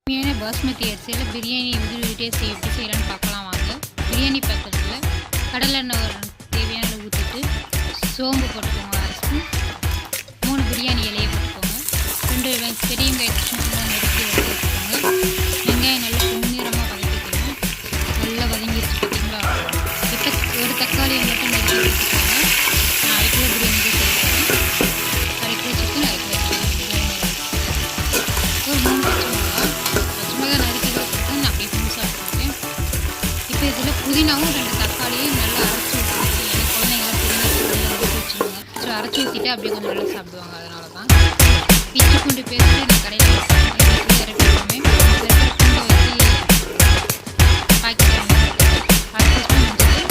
தூய்மையான பாஸ்மதி அரிசியில் பிரியாணி வீட்டே எப்படி செய்யலான்னு பார்க்கலாம் வாங்க. பிரியாணி பாத்திரத்தில் கடலெண்ணெய் தேவையான அளவு ஊற்றிட்டு சோம்பு போட்டுக்கோங்க, 1/2 ஸ்பூன். 3 பிரியாணி இலையை போட்டுக்கோங்க. 2 பெரிய வெங்காயம் சின்னதாக நறுக்கி வச்சுக்கோங்க. வெங்காயம் நல்லா பொன்னிறமாக வதக்கிக்கணும். நல்லா வதங்கிடுச்சு பார்த்தீங்களா? இப்போ ஒரு தக்காளியை மட்டும் நறுக்கி வச்சுக்கோங்க. நான் 1/2 கிலோ பிரியாணி செய்யறேன். 1/2 கிலோ சிக்கன், 1/2 கிலோ பிரியாணி ஒரு 3 பச்சை மிளகா நறுக்கி வச்சுருக்கேன். நான் அப்படியே புதுசாக சாப்பிட்ருக்கேன். இப்போ இதில் புதினாவும் 2 தக்காளியும் நல்லா அரைச்சி ஊற்றிடுங்க. எனக்கு குழந்தைங்களாம் புதினா ஊற்றி வச்சுருங்க. ஸோ அரைச்சி ஊற்றிட்டு அப்படியே கொஞ்சம் நல்லா சாப்பிடுவாங்க. அதனால தான் இஞ்சி பூண்டு பேஸ்ட்டு நான் கடையில் வீட்டில் இறக்கிடுவோமே. பூண்டை வச்சு பாக்கெட் 1/2 டீஸ்பூன் மஞ்சள்,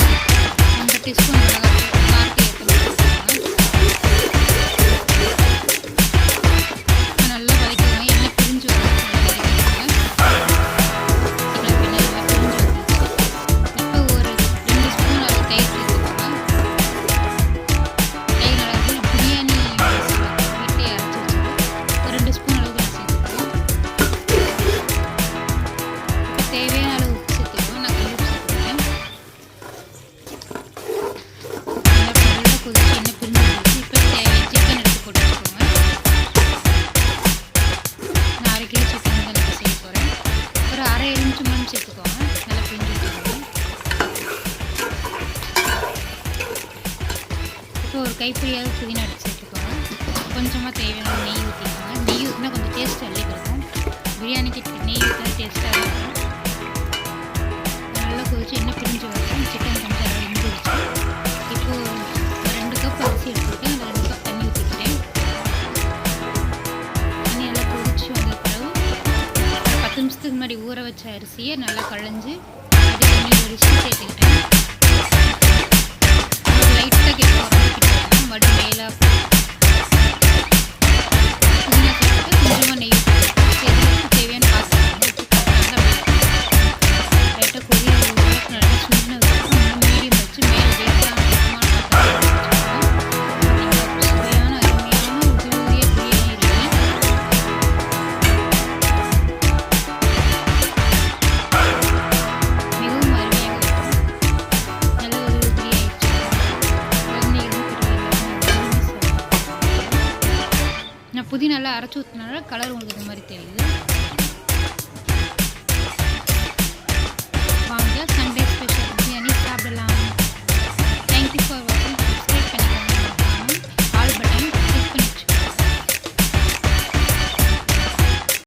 1 டீஸ்பூன் மிளகாய் காரத்தை இப்போ நல்லா வதக்கிடுவேன். எண்ணெய் பிரிஞ்சு வரும். ஒரு கைப்பிடியாவது புதினா எடுத்து சேர்த்துக்கோங்க. கொஞ்சமாக தேவையான நெய் ஊற்றிக்கோங்க. நெய் ஊற்றினா கொஞ்சம் டேஸ்ட் அள்ளி கொடுக்கும். பிரியாணிக்கு நெய் ஊற்றினா டேஸ்ட்டாக இருக்கும். நல்லா கொதிச்சு எண்ணெய் பிரிஞ்சு வரும். சிக்கன் கொஞ்சம் வெந்துருச்சு. இப்போது 2 கப் அரிசி எடுத்துக்கிட்டேன். அந்த 2 கப் தண்ணி ஊற்றிக்கிட்டேன். தண்ணி நல்லா கொதிச்சு வந்த பிறகு 10 நிமிஷத்துக்கு முன்னாடி ஊற வச்ச அரிசியை நல்லா களைஞ்சி அப்படியே தண்ணி வடிச்சு சேர்த்துக்கிட்டேன். லைட்டாக கேட்கும் மறு மேலே புதினா சேர்த்துட்டு கொஞ்சமாக நெய் சேர்த்து தேவையான பாத்திரம் லைட்டாக கொதி நல்லா சுண்ணதுக்கப்புறம் மீடியம் வச்சு மேலே வெயிட்டான சுவையான அருமையான உதிரிய பிரியாணி ரெடி. மிகவும் அருமையாக இருக்கும். நல்ல ஒரு உதிரியாயிடுச்சு. நான் புதினா நல்லா அரைச்சி ஊற்றினால கலர் உங்களுக்கு இந்த மாதிரி தெரியுது.